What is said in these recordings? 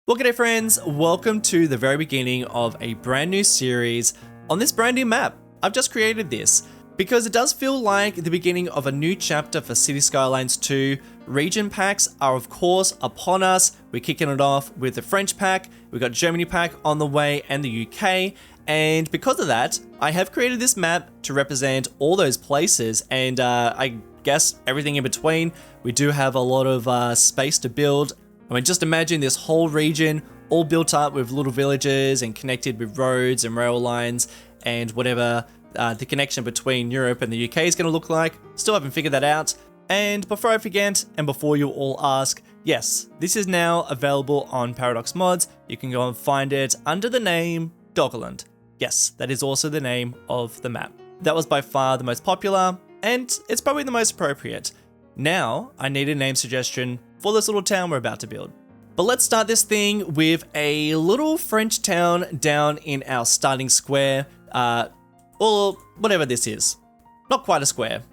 Well, g'day friends, welcome to the very beginning of a brand new series on this brand new map. I've just created this because it does feel like the beginning of a new chapter for City Skylines 2. Region packs are of course upon us. We're kicking it off with the French pack, we've got Germany pack on the way and the UK. And because of that, I have created this map to represent all those places and I guess everything in between. We do have a lot of space to build. I mean, just imagine this whole region all built up with little villages and connected with roads and rail lines and whatever the connection between Europe and the UK is going to look like. Still haven't figured that out. And before I forget, and before you all ask, yes, this is now available on Paradox Mods. You can go and find it under the name Doggerland. Yes, that is also the name of the map. That was by far the most popular, and it's probably the most appropriate. Now, I need a name suggestion for this little town we're about to build. But let's start this thing with a little French town down in our starting square, or whatever this is. Not quite a square.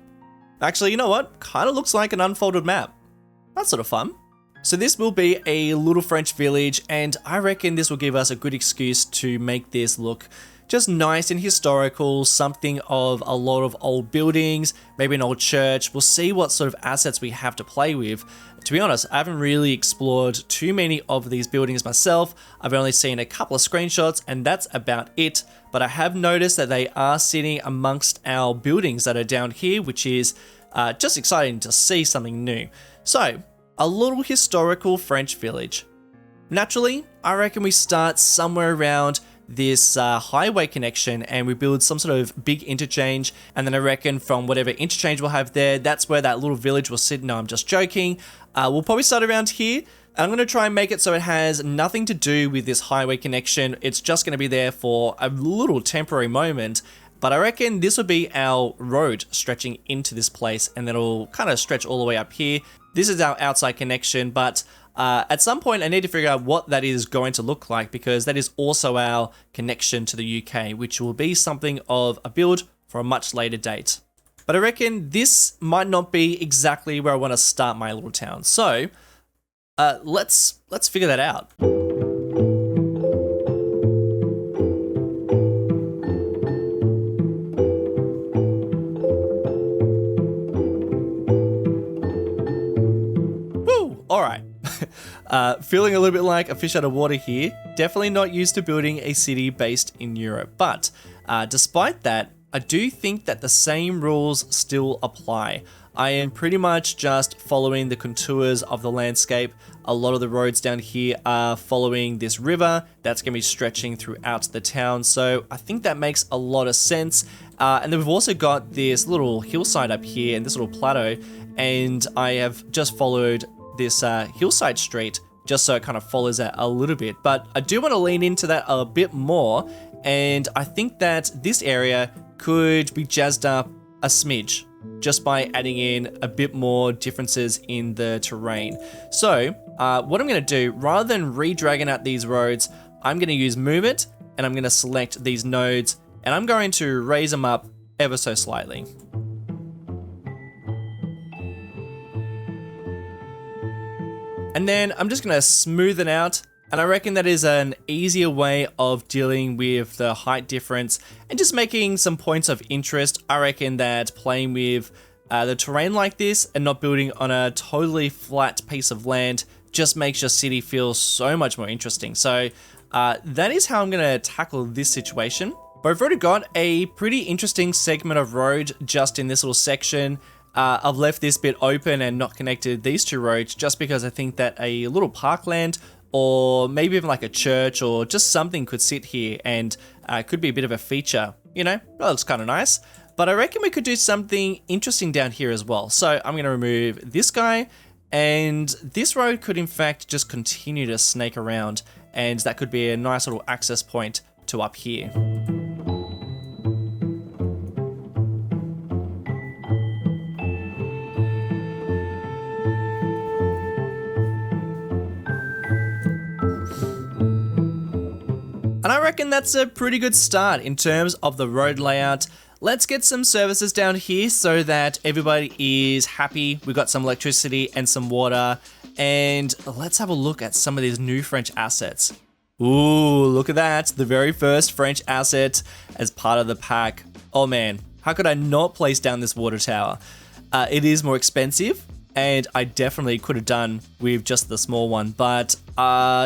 Actually, you know what? Kind of looks like an unfolded map. That's sort of fun. So this will be a little French village, and I reckon this will give us a good excuse to make this look just nice and historical, something of a lot of old buildings, maybe an old church. We'll see what sort of assets we have to play with. To be honest, I haven't really explored too many of these buildings myself. I've only seen a couple of screenshots and that's about it. But I have noticed that they are sitting amongst our buildings that are down here, which is just exciting to see something new. So, a little historical French village. Naturally, I reckon we start somewhere around this highway connection and we build some sort of big interchange, and then I reckon from whatever interchange we'll have there, that's where that little village will sit. No, I'm just joking. We'll probably start around here. I'm going to try and make it so it has nothing to do with this highway connection. It's just going to be there for a little temporary moment, but I reckon this would be our road stretching into this place, and then it'll kind of stretch all the way up here. This is our outside connection, but at some point I need to figure out what that is going to look like, because that is also our connection to the UK, which will be something of a build for a much later date. But I reckon this might not be exactly where I want to start my little town. So let's figure that out. Woo! All right. Feeling a little bit like a fish out of water here. Definitely not used to building a city based in Europe. But despite that, I do think that the same rules still apply. I am pretty much just following the contours of the landscape. A lot of the roads down here are following this river that's going to be stretching throughout the town. So I think that makes a lot of sense. And then we've also got this little hillside up here and this little plateau. And I have just followed this hillside street just so it kind of follows that a little bit. But I do want to lean into that a bit more. And I think that this area could be jazzed up a smidge just by adding in a bit more differences in the terrain. So what I'm going to do, rather than re-dragging out these roads, I'm going to use move it, and I'm going to select these nodes, and I'm going to raise them up ever so slightly. And then I'm just going to smooth it out. And I reckon that is an easier way of dealing with the height difference and just making some points of interest. I reckon that playing with the terrain like this and not building on a totally flat piece of land just makes your city feel so much more interesting. So that is how I'm going to tackle this situation. But I've already got a pretty interesting segment of road just in this little section. I've left this bit open and not connected these two roads just because I think that a little parkland or maybe even like a church or just something could sit here and could be a bit of a feature, you know, that looks kind of nice. But I reckon we could do something interesting down here as well. So I'm going to remove this guy, and this road could in fact just continue to snake around, and that could be a nice little access point to up here. And I reckon that's a pretty good start in terms of the road layout. Let's get some services down here so that everybody is happy. We've got some electricity and some water And let's have a look at some of these new French assets. Ooh, look at that. The very first French asset as part of the pack. Oh man, how could I not place down this water tower? It is more expensive, and I definitely could have done with just the small one. But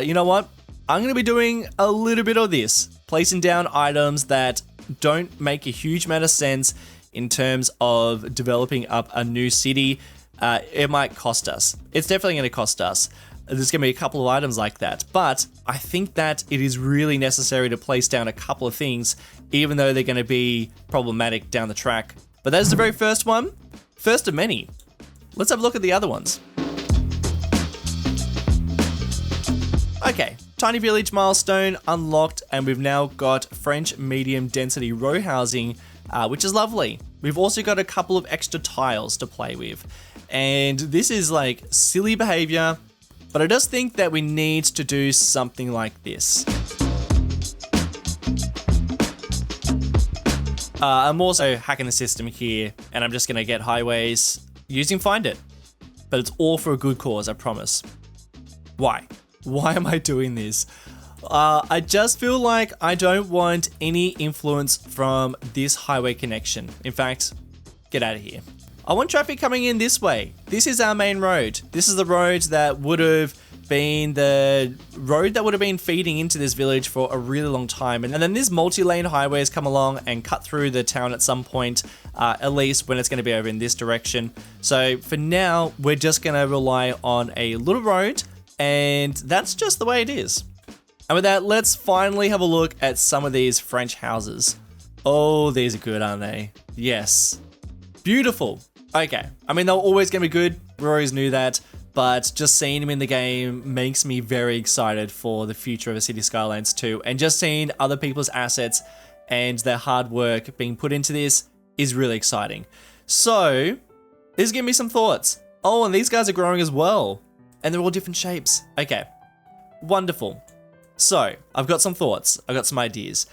you know what? I'm going to be doing a little bit of this. Placing down items that don't make a huge amount of sense in terms of developing up a new city. It might cost us. It's definitely going to cost us. There's going to be a couple of items like that, but I think that it is really necessary to place down a couple of things, even though they're going to be problematic down the track. But that's the very first one. First of many. Let's have a look at the other ones. Okay, tiny village milestone unlocked, and we've now got French medium density row housing, which is lovely. We've also got a couple of extra tiles to play with, and this is like silly behavior, but I just think that we need to do something like this. I'm also hacking the system here, and I'm just gonna get highways using Find It, but it's all for a good cause, I promise. Why? Why am I doing this? I just feel like I don't want any influence from this highway connection. In fact, get out of here. I want traffic coming in this way. This is our main road. This is the road that would have been the road that would have been feeding into this village for a really long time. And then these multi-lane highways come along and cut through the town at some point, at least when it's going to be over in this direction. So for now, we're just going to rely on a little road, and that's just the way it is. And with that, let's finally have a look at some of these French houses. Oh, these are good, aren't they? Yes. Beautiful. Okay. I mean, they're always going to be good. We always knew that. But just seeing them in the game makes me very excited for the future of City Skylines 2. And just seeing other people's assets and their hard work being put into this is really exciting. So, this is giving me some thoughts. Oh, and these guys are growing as well. And they're all different shapes. Okay. Wonderful. So, I've got some thoughts. I've got some ideas.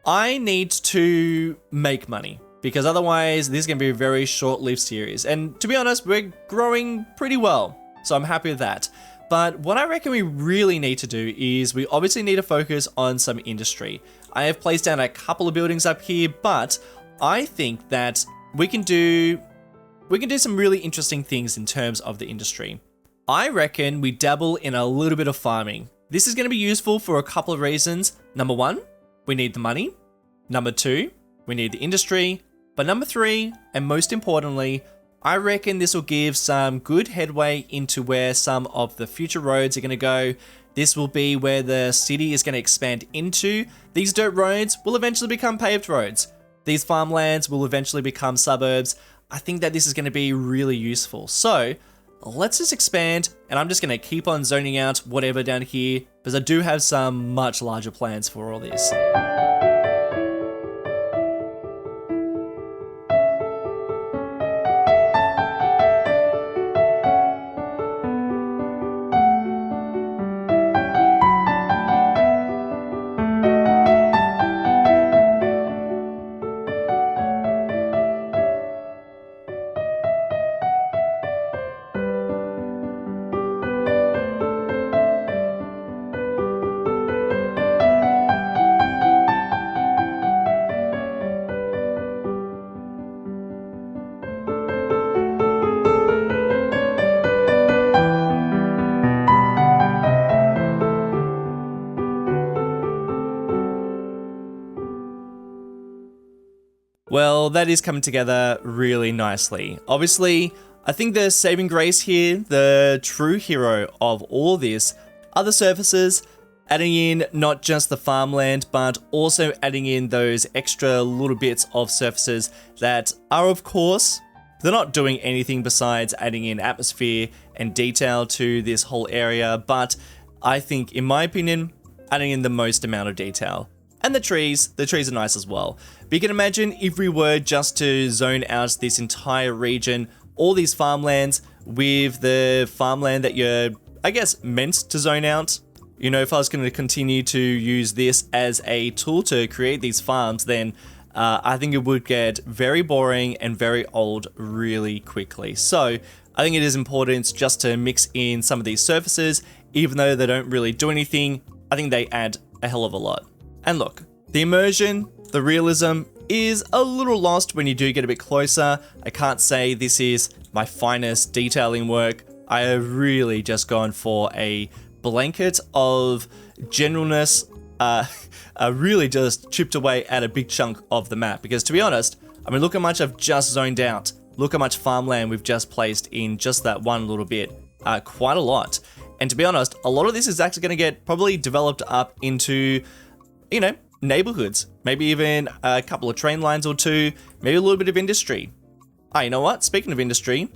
I need to make money, because otherwise this is going to be a very short-lived series. And to be honest, we're growing pretty well, so I'm happy with that. But what I reckon we really need to do is we obviously need to focus on some industry. I have placed down a couple of buildings up here, but I think that we can do some really interesting things in terms of the industry. I reckon we dabble in a little bit of farming. This is going to be useful for a couple of reasons. Number one, we need the money. Number two, we need the industry. But number three, and most importantly, I reckon this will give some good headway into where some of the future roads are going to go. This will be where the city is going to expand into. These dirt roads will eventually become paved roads. These farmlands will eventually become suburbs. I think that this is going to be really useful. So, let's just expand, and I'm just going to keep on zoning out whatever down here, because I do have some much larger plans for all this. Well, that is coming together really nicely. Obviously, I think the saving grace here, the true hero of all this, are the surfaces, adding in not just the farmland, but also adding in those extra little bits of surfaces that are, of course, they're not doing anything besides adding in atmosphere and detail to this whole area, but I think, in my opinion, adding in the most amount of detail. And the trees are nice as well. But you can imagine if we were just to zone out this entire region, all these farmlands with the farmland that you're, I guess, meant to zone out. You know, if I was going to continue to use this as a tool to create these farms, then I think it would get very boring and very old really quickly. So I think it is important just to mix in some of these surfaces, even though they don't really do anything. I think they add a hell of a lot. And look, the immersion, the realism is a little lost when you do get a bit closer. I can't say this is my finest detailing work. I have really just gone for a blanket of generalness, really just chipped away at a big chunk of the map. Because to be honest, I mean, look how much I've just zoned out. Look how much farmland we've just placed in just that one little bit. Quite a lot. And to be honest, a lot of this is actually going to get probably developed up into, you know, neighborhoods. Maybe even a couple of train lines or two. Maybe a little bit of industry. You know what? Speaking of industry,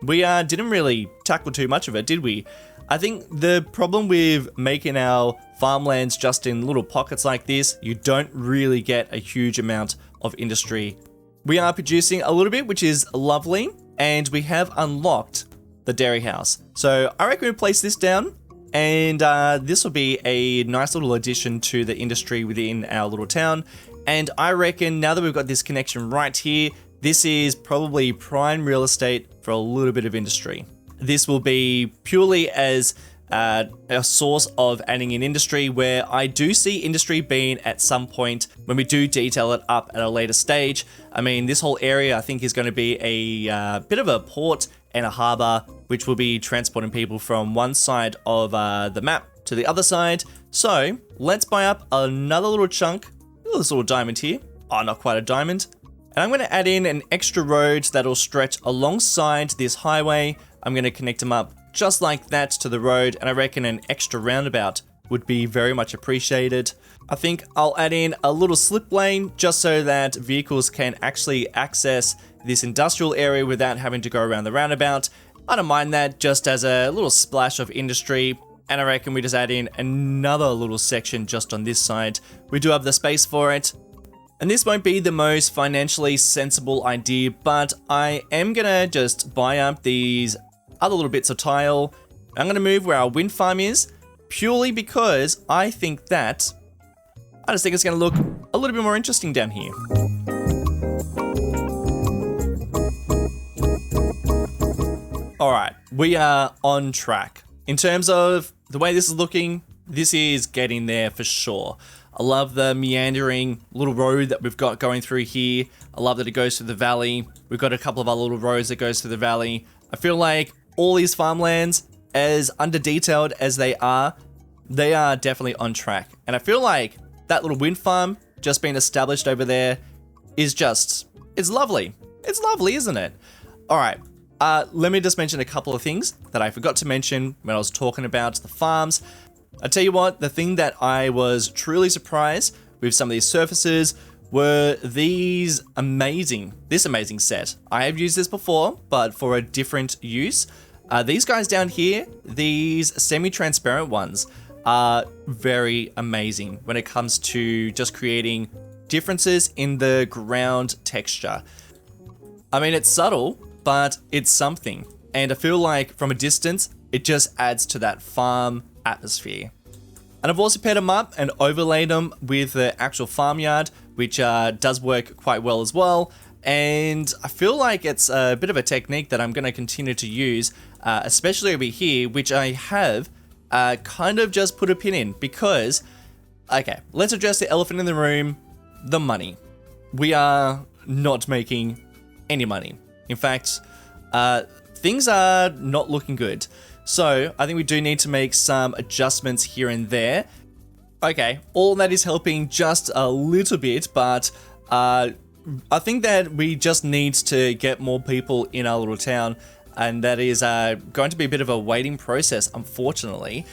we didn't really tackle too much of it, did we? I think the problem with making our farmlands just in little pockets like this, you don't really get a huge amount of industry. We are producing a little bit, which is lovely, and we have unlocked the dairy house. So I reckon we place this down, and this will be a nice little addition to the industry within our little town. And I reckon now that we've got this connection right here, this is probably prime real estate for a little bit of industry. This will be purely as a source of adding in industry, where I do see industry being at some point when we do detail it up at a later stage. I mean, this whole area I think is going to be a bit of a port and a harbour, which will be transporting people from one side of the map to the other side. So let's buy up another little chunk. Look at this little diamond here. Oh, not quite a diamond. And I'm going to add in an extra road that'll stretch alongside this highway. I'm going to connect them up just like that to the road, and I reckon an extra roundabout would be very much appreciated. I think I'll add in a little slip lane just so that vehicles can actually access this industrial area without having to go around the roundabout. I don't mind that, just as a little splash of industry. And I reckon we just add in another little section just on this side. We do have the space for it. And this won't be the most financially sensible idea, but I am gonna just buy up these other little bits of tile. I'm gonna move where our wind farm is, purely because I just think it's gonna look a little bit more interesting down here. Alright, we are on track. In terms of the way this is looking, this is getting there for sure. I love the meandering little road that we've got going through here. I love that it goes through the valley. We've got a couple of other little roads that goes through the valley. I feel like all these farmlands, as under-detailed as they are definitely on track. And I feel like that little wind farm just being established over there is it's lovely. It's lovely, isn't it? All right, let me just mention a couple of things that I forgot to mention when I was talking about the farms. I tell you what, the thing that I was truly surprised with some of these surfaces were this amazing set. I have used this before, but for a different use. These guys down here, these semi-transparent ones, are very amazing when it comes to just creating differences in the ground texture. I mean, it's subtle, but it's something. And I feel like from a distance, it just adds to that farm atmosphere. And I've also paired them up and overlaid them with the actual farmyard, which does work quite well as well. And I feel like it's a bit of a technique that I'm going to continue to use, especially over here, which I have kind of just put a pin in because, okay, let's address the elephant in the room, the money. We are not making any money. In fact, things are not looking good. So I think we do need to make some adjustments here and there. Okay, all that is helping just a little bit, but I think that we just need to get more people in our little town, and that is going to be a bit of a waiting process, unfortunately.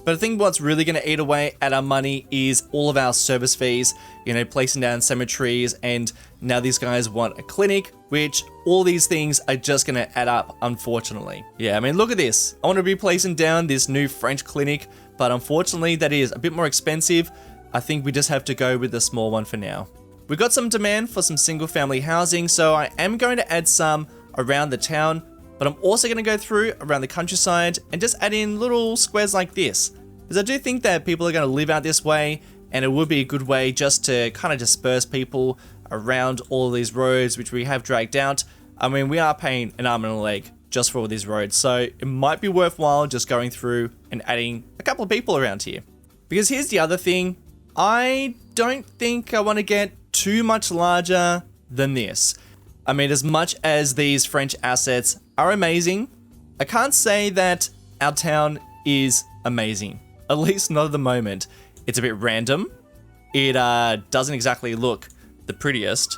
But I think what's really going to eat away at our money is all of our service fees, you know, placing down cemeteries, and now these guys want a clinic, which all these things are just going to add up, unfortunately. Yeah, I mean, look at this. I want to be placing down this new French clinic, but unfortunately that is a bit more expensive. I think we just have to go with the small one for now. We've got some demand for some single family housing, so I am going to add some around the town, but I'm also going to go through around the countryside and just add in little squares like this, because I do think that people are going to live out this way, and it would be a good way just to kind of disperse people around all of these roads, which we have dragged out. I mean, we are paying an arm and a leg just for all these roads, so it might be worthwhile just going through and adding a couple of people around here. Because here's the other thing, I don't think I want to get too much larger than this. I mean, as much as these French assets are amazing, I can't say that our town is amazing, at least not at the moment. It's a bit random. It doesn't exactly look the prettiest.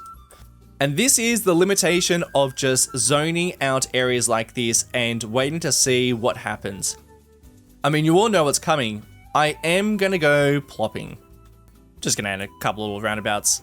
And this is the limitation of just zoning out areas like this and waiting to see what happens. I mean, you all know what's coming. I am gonna go plopping. Just gonna add a couple of little roundabouts.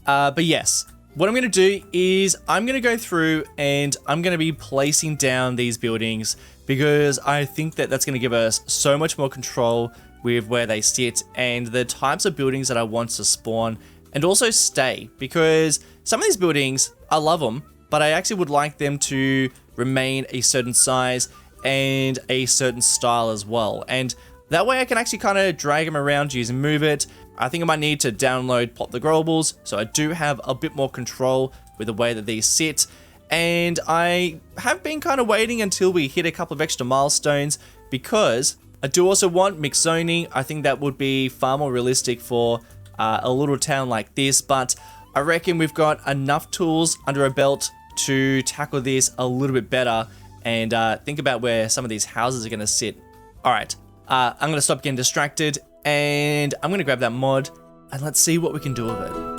But yes, what I'm gonna do is I'm gonna go through and I'm gonna be placing down these buildings because I think that that's gonna give us so much more control with where they sit and the types of buildings that I want to spawn and also stay, because some of these buildings, I love them, but I actually would like them to remain a certain size and a certain style as well. And that way I can actually kind of drag them around, use and move it. I think I might need to download Plot the Globals, so I do have a bit more control with the way that these sit. And I have been kind of waiting until we hit a couple of extra milestones because I do also want mixed zoning. I think that would be far more realistic for a little town like this, but I reckon we've got enough tools under our belt to tackle this a little bit better and think about where some of these houses are going to sit. All right, I'm going to stop getting distracted and I'm going to grab that mod and let's see what we can do with it.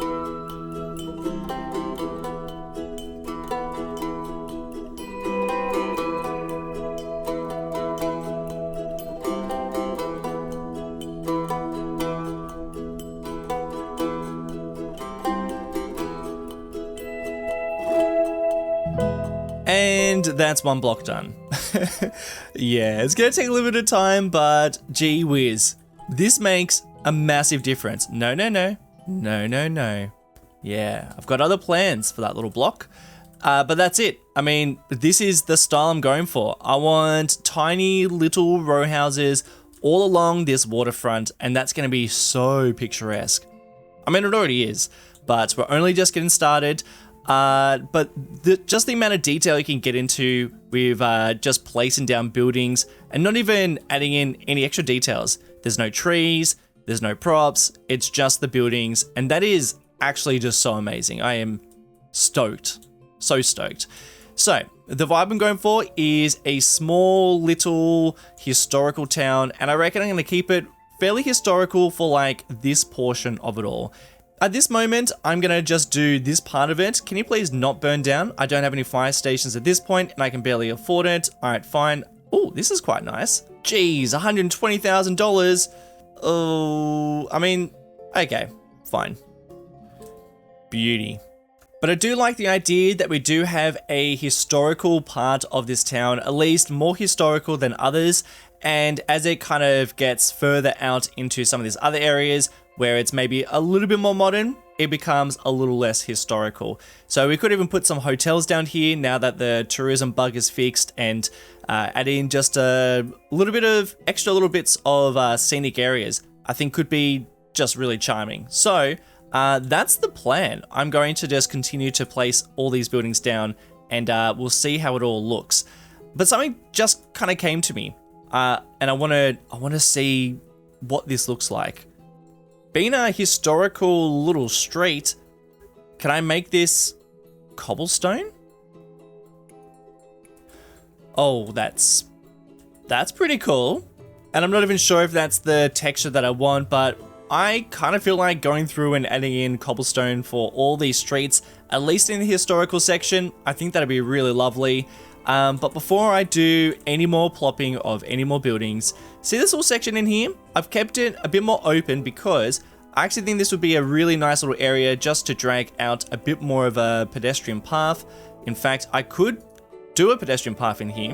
And that's one block done. Yeah, it's gonna take a little bit of time, but gee whiz. This makes a massive difference. No. Yeah, I've got other plans for that little block. But that's it. I mean, this is the style I'm going for. I want tiny little row houses all along this waterfront, and that's gonna be so picturesque. I mean, it already is, but we're only just getting started. But just the amount of detail you can get into with just placing down buildings and not even adding in any extra details. There's no trees, there's no props, it's just the buildings, and that is actually just so amazing. I am stoked, so stoked. So the vibe I'm going for is a small little historical town, and I reckon I'm going to keep it fairly historical for like this portion of it all. At this moment, I'm gonna just do this part of it. Can you please not burn down? I don't have any fire stations at this point and I can barely afford it. All right, fine. Oh, this is quite nice. Geez, $120,000. Oh, I mean, okay, fine. Beauty. But I do like the idea that we do have a historical part of this town, at least more historical than others. And as it kind of gets further out into some of these other areas, where it's maybe a little bit more modern, it becomes a little less historical. So we could even put some hotels down here now that the tourism bug is fixed and add in just a little bit of extra little bits of scenic areas. I think could be just really charming. So that's the plan. I'm going to just continue to place all these buildings down and we'll see how it all looks. But something just kind of came to me and I want to see what this looks like. Being a historical little street, can I make this cobblestone? Oh, that's pretty cool. And I'm not even sure if that's the texture that I want, but I kind of feel like going through and adding in cobblestone for all these streets, at least in the historical section. I think that'd be really lovely. But before I do any more plopping of any more buildings, see this little section in here? I've kept it a bit more open because I actually think this would be a really nice little area just to drag out a bit more of a pedestrian path. In fact, I could do a pedestrian path in here.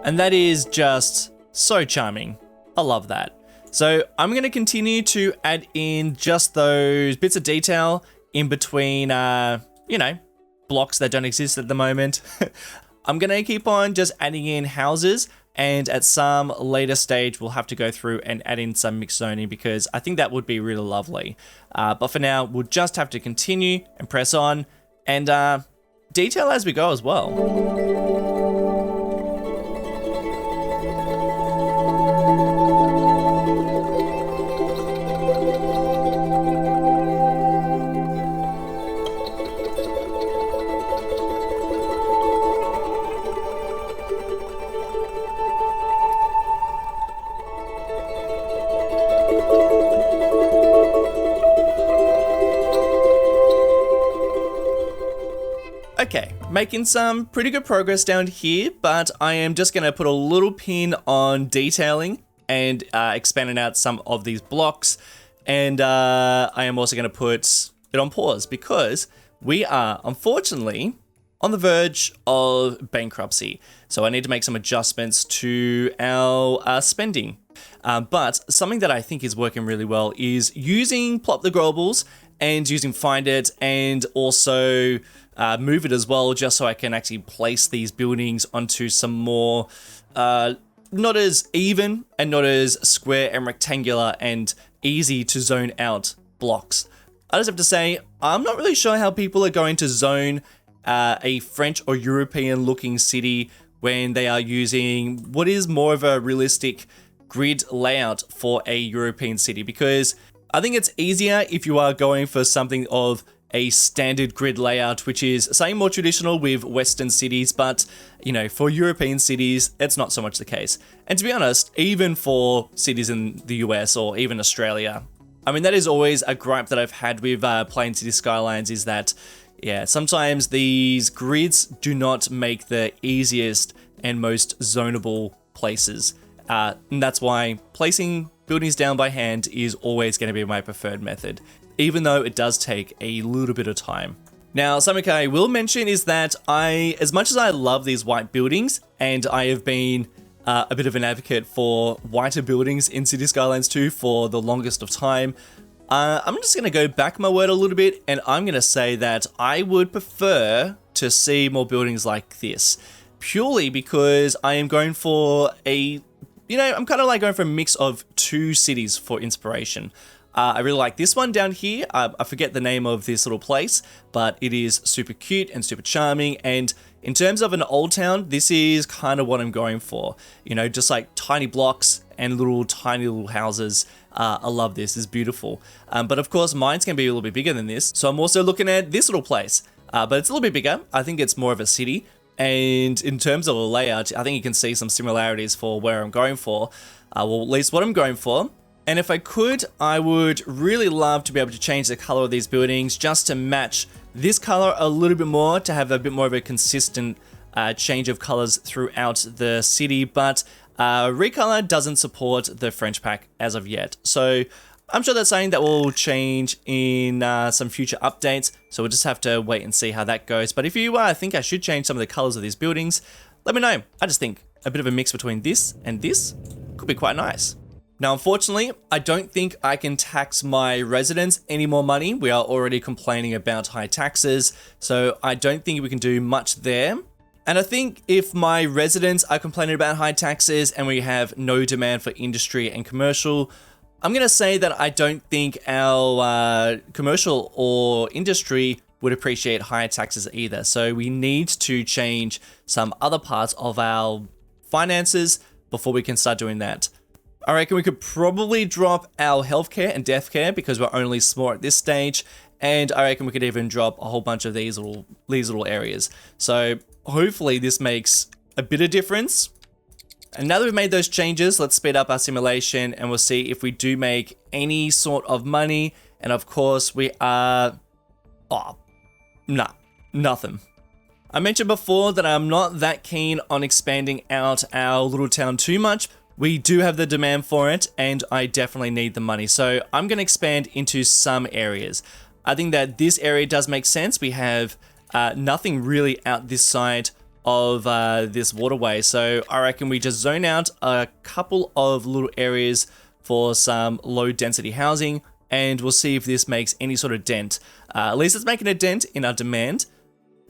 And that is just so charming. I love that. So I'm going to continue to add in just those bits of detail in between, you know, blocks that don't exist at the moment. I'm going to keep on just adding in houses, and at some later stage, we'll have to go through and add in some mixed zoning because I think that would be really lovely. But for now, we'll just have to continue and press on and detail as we go as well. Okay, making some pretty good progress down here, but I am just going to put a little pin on detailing and expanding out some of these blocks. And I am also going to put it on pause because we are, unfortunately, on the verge of bankruptcy. So I need to make some adjustments to our spending. But something that I think is working really well is using Plop the Globals and using Find It and also Move It as well, just so I can actually place these buildings onto some more not as even and not as square and rectangular and easy to zone out blocks. I just have to say, I'm not really sure how people are going to zone a French or European looking city when they are using what is more of a realistic grid layout for a European city, because I think it's easier if you are going for something of a standard grid layout, which is something more traditional with Western cities, but you know, for European cities, it's not so much the case. And to be honest, even for cities in the US or even Australia, I mean, that is always a gripe that I've had with playing City Skylines is that, yeah, sometimes these grids do not make the easiest and most zonable places. And that's why placing buildings down by hand is always going to be my preferred method, even though it does take a little bit of time. Now, something I will mention is that as much as I love these white buildings, and I have been a bit of an advocate for whiter buildings in City Skylines 2 for the longest of time, I'm just going to go back my word a little bit, and I'm going to say that I would prefer to see more buildings like this, purely because I am going for I'm kind of like going for a mix of two cities for inspiration. I really like this one down here. I forget the name of this little place, but it is super cute and super charming. And in terms of an old town, this is kind of what I'm going for. You know, just like tiny blocks and tiny little houses. I love this. It's beautiful. But of course, mine's going to be a little bit bigger than this. So I'm also looking at this little place. But it's a little bit bigger. I think it's more of a city. And in terms of the layout, I think you can see some similarities for where I'm going for. Well, at least what I'm going for. And if I could, I would really love to be able to change the color of these buildings just to match this color a little bit more, to have a bit more of a consistent change of colors throughout the city. But Recolor doesn't support the French pack as of yet. So I'm sure that's something that will change in some future updates. So we'll just have to wait and see how that goes. But if you think I should change some of the colors of these buildings, let me know. I just think a bit of a mix between this and this could be quite nice. Now, unfortunately, I don't think I can tax my residents any more money. We are already complaining about high taxes, so I don't think we can do much there. And I think if my residents are complaining about high taxes and we have no demand for industry and commercial, I'm going to say that I don't think our commercial or industry would appreciate higher taxes either. So we need to change some other parts of our finances before we can start doing that. I reckon we could probably drop our healthcare and death care because we're only small at this stage. And I reckon we could even drop a whole bunch of these little areas. So hopefully this makes a bit of difference. And now that we've made those changes, let's speed up our simulation and we'll see if we do make any sort of money. And of course we are, nothing. I mentioned before that I'm not that keen on expanding out our little town too much. We do have the demand for it and I definitely need the money. So I'm going to expand into some areas. I think that this area does make sense. We have nothing really out this side of this waterway. So I reckon we just zone out a couple of little areas for some low density housing and we'll see if this makes any sort of dent. At least it's making a dent in our demand.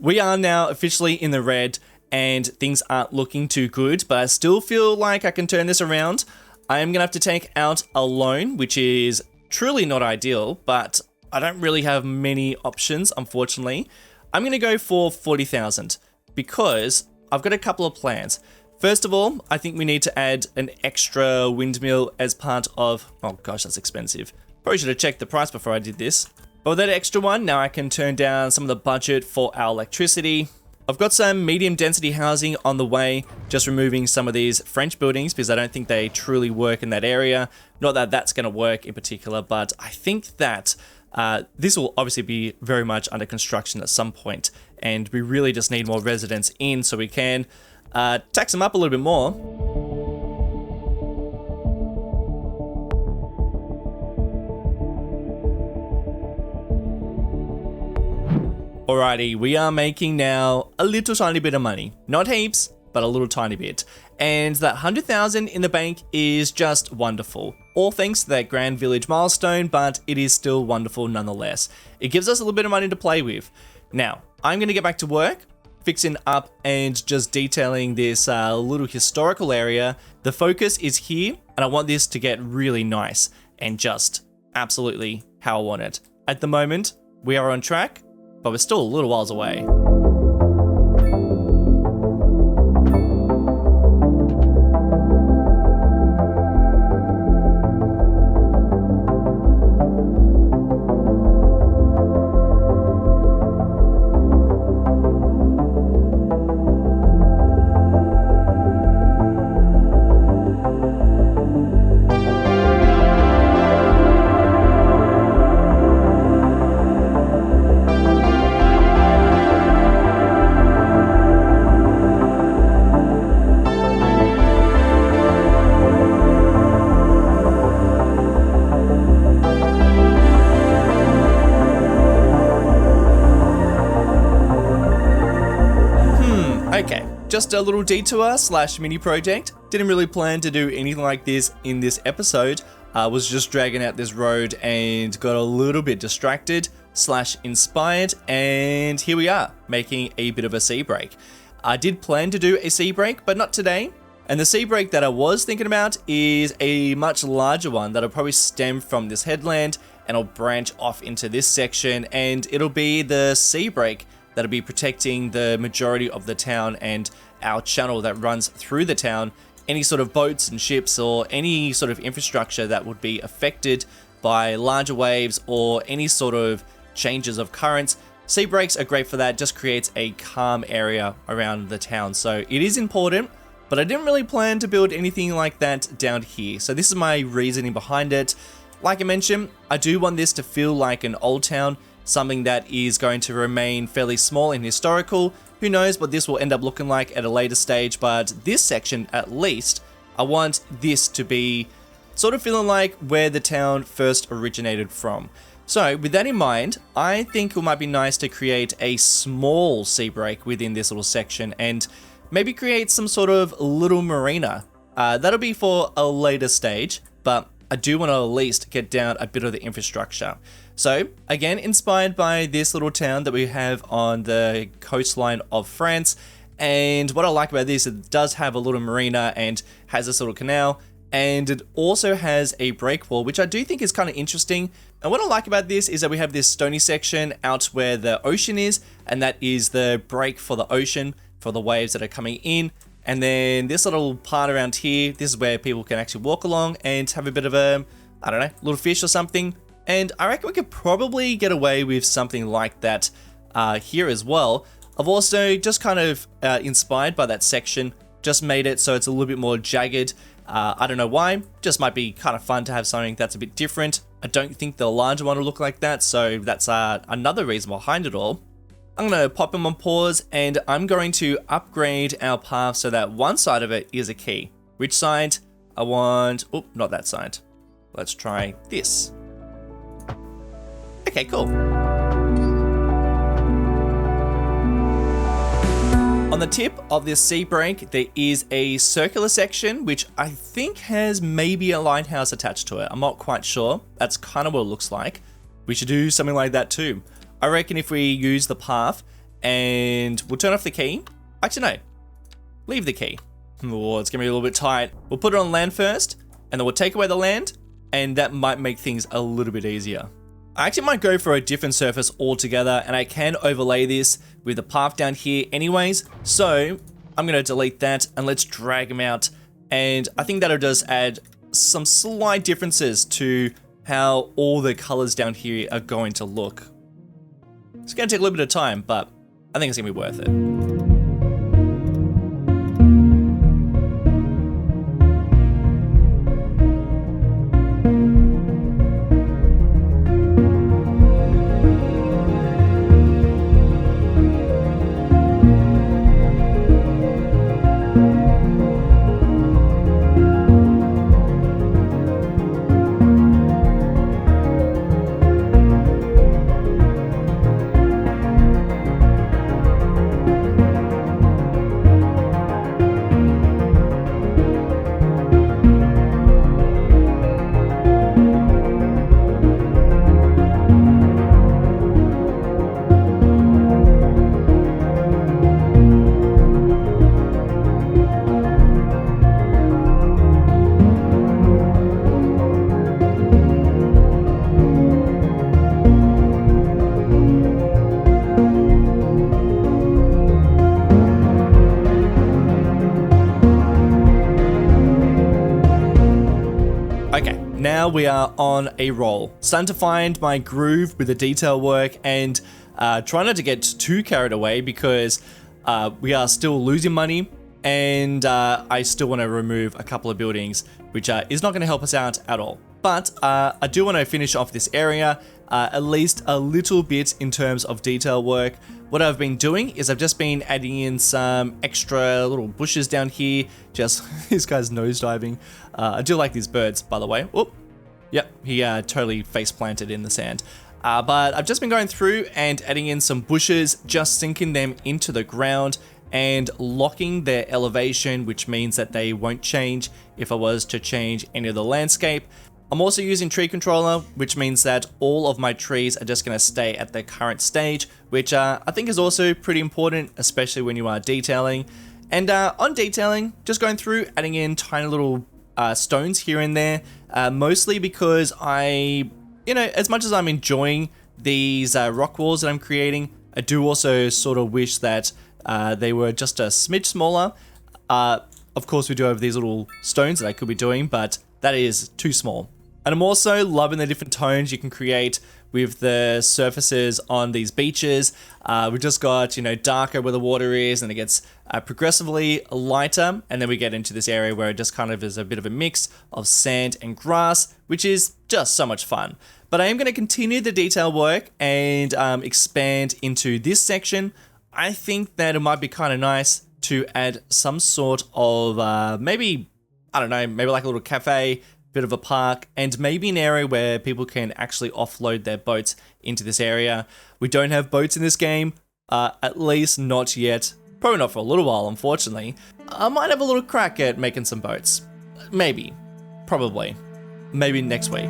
We are now officially in the red and things aren't looking too good, but I still feel like I can turn this around. I am going to have to take out a loan, which is truly not ideal, but I don't really have many options, unfortunately. I'm going to go for 40,000 because I've got a couple of plans. First of all, I think we need to add an extra windmill as part of... Oh gosh, that's expensive. Probably should have checked the price before I did this. But with that extra one, now I can turn down some of the budget for our electricity. I've got some medium density housing on the way, just removing some of these French buildings because I don't think they truly work in that area. Not that that's going to work in particular, but I think that this will obviously be very much under construction at some point, and we really just need more residents in so we can tax them up a little bit more. Alrighty, we are making now a little tiny bit of money. Not heaps, but a little tiny bit. And that 100,000 in the bank is just wonderful. All thanks to that Grand Village milestone, but it is still wonderful nonetheless. It gives us a little bit of money to play with. Now, I'm going to get back to work, fixing up and just detailing this little historical area. The focus is here, and I want this to get really nice and just absolutely how I want it. At the moment, we are on track, but we're still a little whiles away. Okay, just a little detour / mini project. Didn't really plan to do anything like this in this episode. Was just dragging out this road and got a little bit distracted / inspired, and here we are, making a bit of a sea break. I did plan to do a sea break, but not today. And the sea break that I was thinking about is a much larger one that'll probably stem from this headland and it'll branch off into this section, and it'll be the sea break that'll be protecting the majority of the town and our channel that runs through the town. Any sort of boats and ships or any sort of infrastructure that would be affected by larger waves or any sort of changes of currents. Sea breaks are great for that, just creates a calm area around the town. So it is important, but I didn't really plan to build anything like that down here. So this is my reasoning behind it. Like I mentioned, I do want this to feel like an old town, something that is going to remain fairly small and historical. Who knows what this will end up looking like at a later stage, but this section at least, I want this to be sort of feeling like where the town first originated from. So with that in mind, I think it might be nice to create a small sea break within this little section and maybe create some sort of little marina. That'll be for a later stage, but I do want to at least get down a bit of the infrastructure. So again, inspired by this little town that we have on the coastline of France. And what I like about this, it does have a little marina and has this little canal. And it also has a break wall, which I do think is kind of interesting. And what I like about this is that we have this stony section out where the ocean is, and that is the break for the ocean, for the waves that are coming in. And then this little part around here, this is where people can actually walk along and have a bit of a, I don't know, little fish or something. And I reckon we could probably get away with something like that here as well. I've also just kind of inspired by that section, just made it so it's a little bit more jagged. I don't know why, just might be kind of fun to have something that's a bit different. I don't think the larger one will look like that, so that's another reason behind it all. I'm going to pop them on pause, and I'm going to upgrade our path so that one side of it is a key. Which side? I want... Oh, not that side. Let's try this. Okay, cool. On the tip of this sea break, there is a circular section, which I think has maybe a lighthouse attached to it. I'm not quite sure. That's kind of what it looks like. We should do something like that too. I reckon if we use the path and we'll turn off the key. Actually, no, leave the key. Oh, it's gonna be a little bit tight. We'll put it on land first, and then we'll take away the land, and that might make things a little bit easier. I actually might go for a different surface altogether, and I can overlay this with the path down here anyways. So I'm gonna delete that, and let's drag them out. And I think that'll just add some slight differences to how all the colors down here are going to look. It's gonna take a little bit of time, but I think it's gonna be worth it. Now we are on a roll. Starting to find my groove with the detail work, and try not to get too carried away because we are still losing money, and I still want to remove a couple of buildings, which is not going to help us out at all. But I do want to finish off this area at least a little bit in terms of detail work. What I've been doing is I've just been adding in some extra little bushes down here. Just this guy's nosediving. I do like these birds, by the way. Whoop. Yep, he totally face planted in the sand. But I've just been going through and adding in some bushes, just sinking them into the ground and locking their elevation, which means that they won't change if I was to change any of the landscape. I'm also using tree controller, which means that all of my trees are just going to stay at their current stage, which I think is also pretty important, especially when you are detailing. And on detailing, just going through, adding in tiny little stones here and there, mostly because as much as I'm enjoying these rock walls that I'm creating, I do also sort of wish that they were just a smidge smaller. Of course, we do have these little stones that I could be doing, but that is too small. And I'm also loving the different tones you can create with the surfaces on these beaches. We've just got, darker where the water is, and it gets progressively lighter. And then we get into this area where it just kind of is a bit of a mix of sand and grass, which is just so much fun. But I am going to continue the detail work and expand into this section. I think that it might be kind of nice to add some sort of maybe like a little cafe, bit of a park, and maybe an area where people can actually offload their boats into this area. We don't have boats in this game, at least not yet. Probably not for a little while, unfortunately. I might have a little crack at making some boats. Maybe. Probably. Maybe next week.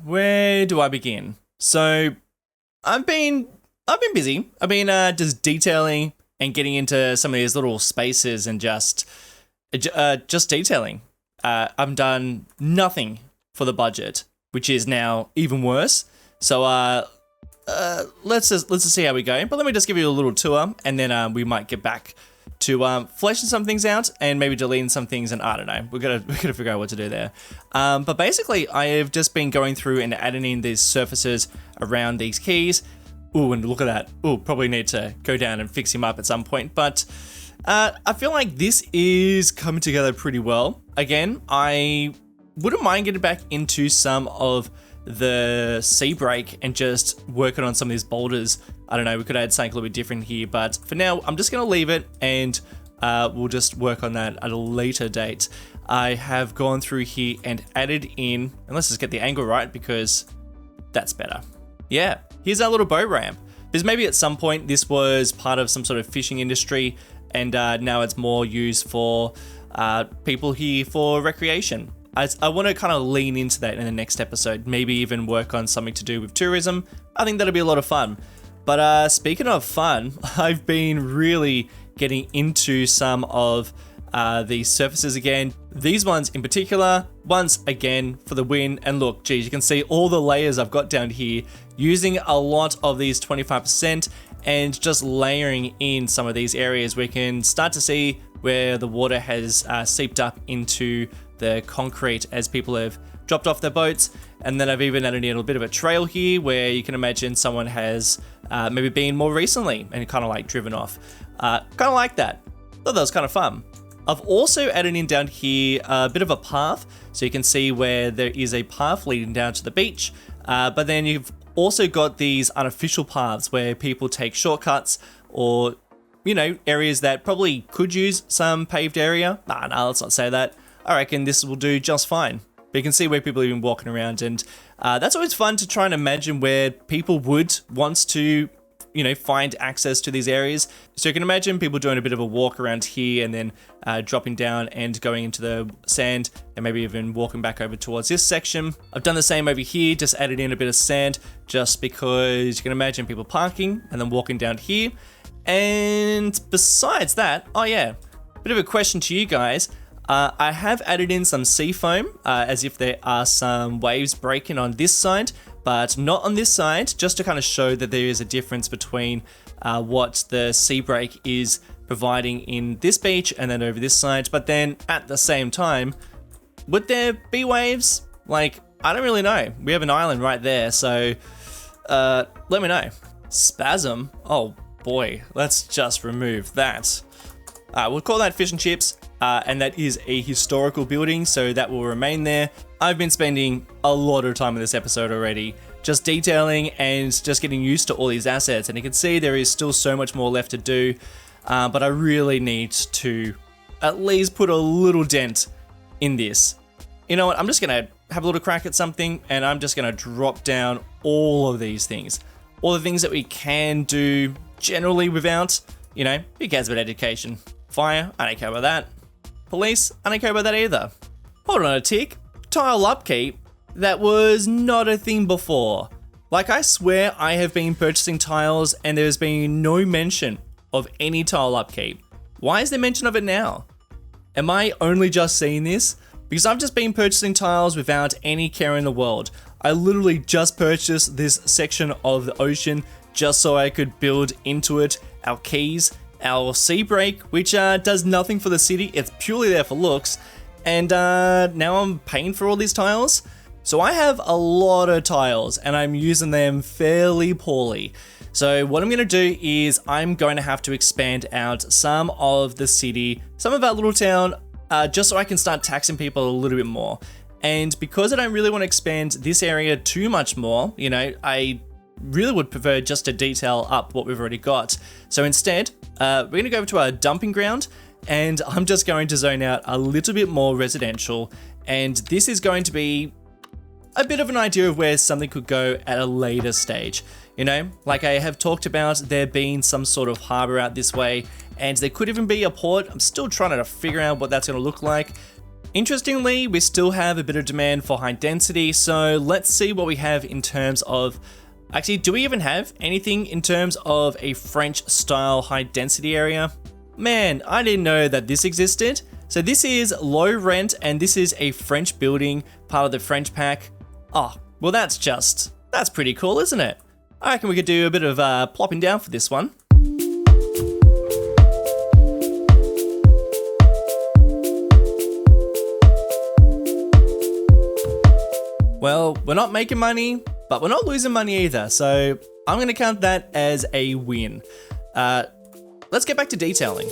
Where do I begin? So, I've been busy. I've been just detailing and getting into some of these little spaces and just detailing. I've done nothing for the budget, which is now even worse. So, let's just see how we go. But let me just give you a little tour, and then we might get back to fleshing some things out and maybe deleting some things, and I don't know. We're gonna figure out what to do there. But basically, I have just been going through and adding in these surfaces around these keys. Ooh, and look at that. Ooh, probably need to go down and fix him up at some point. But I feel like this is coming together pretty well. Again, I wouldn't mind getting back into some of the sea break and just working on some of these boulders. I don't know, we could add something a little bit different here, but for now, I'm just going to leave it and we'll just work on that at a later date. I have gone through here and added in, and let's just get the angle right because that's better. Yeah, here's our little boat ramp. Because maybe at some point this was part of some sort of fishing industry and now it's more used for people here for recreation. I want to kind of lean into that in the next episode, maybe even work on something to do with tourism. I think that'll be a lot of fun. But speaking of fun, I've been really getting into some of these surfaces again. These ones in particular, once again for the win. And look, geez, you can see all the layers I've got down here, using a lot of these 25% and just layering in some of these areas. We can start to see where the water has seeped up into the concrete as people have dropped off their boats. And then I've even added in a little bit of a trail here where you can imagine someone has maybe been more recently and kind of like driven off. Kind of like that. Thought that was kind of fun. I've also added in down here a bit of a path, so you can see where there is a path leading down to the beach, but then you've also got these unofficial paths where people take shortcuts or, you know, areas that probably could use some paved area. Nah, let's not say that. I reckon this will do just fine. But you can see where people have been walking around, and that's always fun to try and imagine where people would want to, you know, find access to these areas. So you can imagine people doing a bit of a walk around here and then dropping down and going into the sand and maybe even walking back over towards this section. I've done the same over here, just added in a bit of sand just because you can imagine people parking and then walking down here. And besides that, oh yeah, bit of a question to you guys. I have added in some sea foam as if there are some waves breaking on this side, but not on this side, just to kind of show that there is a difference between what the sea break is providing in this beach and then over this side. But then at the same time, would there be waves? Like, I don't really know. We have an island right there, so let me know. Spasm? Oh boy, let's just remove that. We'll call that fish and chips. And that is a historical building, so that will remain there. I've been spending a lot of time in this episode already, just detailing and just getting used to all these assets, and you can see there is still so much more left to do, but I really need to at least put a little dent in this. You know what, I'm just gonna have a little crack at something, and I'm just gonna drop down all of these things. All the things that we can do generally without, you know, who cares about education? Fire, I don't care about that. Police, I don't care about that either. Hold on a tick. Tile upkeep? That was not a thing before. Like, I swear I have been purchasing tiles and there's been no mention of any tile upkeep. Why is there mention of it now? Am I only just seeing this? Because I've just been purchasing tiles without any care in the world. I literally just purchased this section of the ocean just so I could build into it our quays, our sea break, which does nothing for the city. It's purely there for looks. And now I'm paying for all these tiles. So I have a lot of tiles and I'm using them fairly poorly. So what I'm going to do is I'm going to have to expand out some of the city, some of our little town, just so I can start taxing people a little bit more. And because I don't really want to expand this area too much more, you know, I really would prefer just to detail up what we've already got. So instead, we're going to go over to our dumping ground, and I'm just going to zone out a little bit more residential, and this is going to be a bit of an idea of where something could go at a later stage. You know, like I have talked about there being some sort of harbor out this way, and there could even be a port. I'm still trying to figure out what that's going to look like. Interestingly, we still have a bit of demand for high density, so let's see what we have in terms of... Actually, do we even have anything in terms of a French style high density area? Man, I didn't know that this existed. So this is low rent and this is a French building, part of the French pack. Oh, well that's pretty cool, isn't it? I reckon we could do a bit of plopping down for this one. Well, we're not making money, but we're not losing money either, so I'm going to count that as a win. Let's get back to detailing.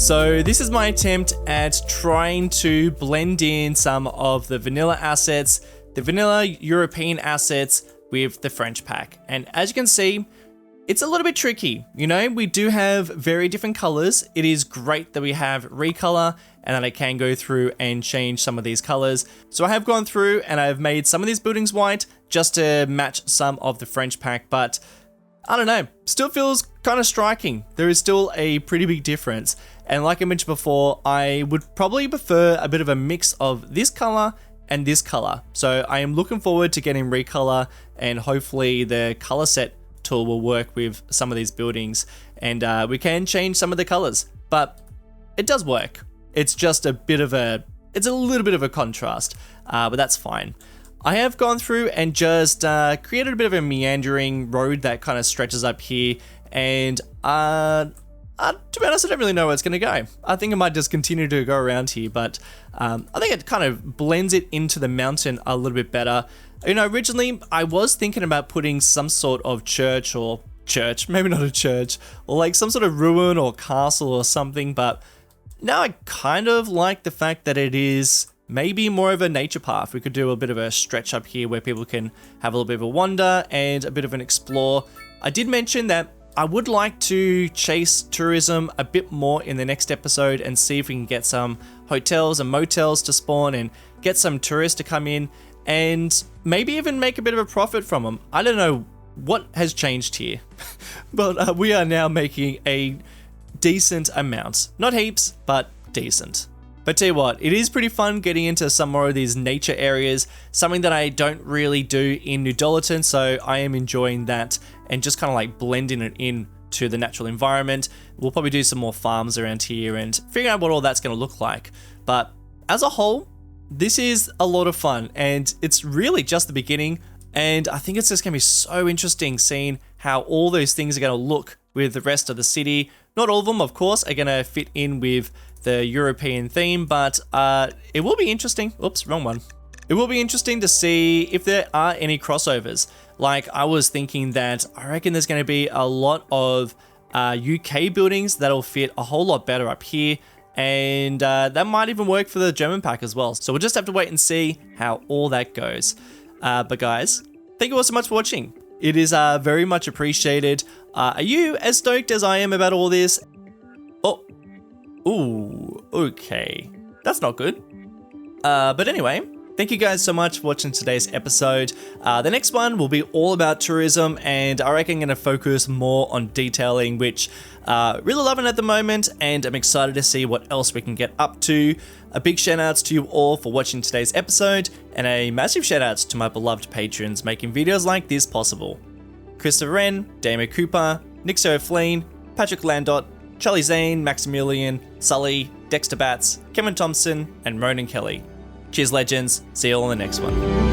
So this is my attempt at trying to blend in some of the vanilla assets, the vanilla European assets with the French pack. And as you can see, it's a little bit tricky. You know, we do have very different colors. It is great that we have recolor and that I can go through and change some of these colors. So I have gone through and I've made some of these buildings white just to match some of the French pack, but I don't know, still feels kind of striking. There is still a pretty big difference. And like I mentioned before, I would probably prefer a bit of a mix of this color and this color. So I am looking forward to getting recolor, and hopefully the color set tool will work with some of these buildings and we can change some of the colors, but it does work. It's just it's a little bit of a contrast, but that's fine. I have gone through and just created a bit of a meandering road that kind of stretches up here, and to be honest, I don't really know where it's going to go. I think I might just continue to go around here, but I think it kind of blends it into the mountain a little bit better. You know, originally I was thinking about putting some sort of church, maybe not a church, or like some sort of ruin or castle or something, but now I kind of like the fact that it is maybe more of a nature path. We could do a bit of a stretch up here where people can have a little bit of a wander and a bit of an explore. I did mention that I would like to chase tourism a bit more in the next episode and see if we can get some hotels and motels to spawn and get some tourists to come in and maybe even make a bit of a profit from them. I don't know what has changed here, but we are now making a decent amount. Not heaps, but decent. But tell you what, it is pretty fun getting into some more of these nature areas, something that I don't really do in New Dollarton, so I am enjoying that and just kind of like blending it in to the natural environment. We'll probably do some more farms around here and figure out what all that's going to look like. But as a whole, this is a lot of fun, and it's really just the beginning, and I think it's just going to be so interesting seeing how all those things are going to look with the rest of the city. Not all of them, of course, are going to fit in with the European theme, but it will be interesting. Oops, wrong one. It will be interesting to see if there are any crossovers. Like, I was thinking that I reckon there's going to be a lot of UK buildings that'll fit a whole lot better up here, and that might even work for the German pack as well. So we'll just have to wait and see how all that goes. But guys, thank you all so much for watching. It is very much appreciated. Are you as stoked as I am about all this? Oh, ooh, okay. That's not good. But anyway, thank you guys so much for watching today's episode. The next one will be all about tourism, and I reckon I'm going to focus more on detailing, which really loving at the moment, and I'm excited to see what else we can get up to. A big shout outs to you all for watching today's episode, and a massive shout outs to my beloved patrons making videos like this possible. Christopher Wren, Damon Cooper, Nixo Fleen, Patrick Landot, Charlie Zane, Maximilian, Sully, Dexter Batts, Kevin Thompson, and Ronan Kelly. Cheers legends, see you all in the next one.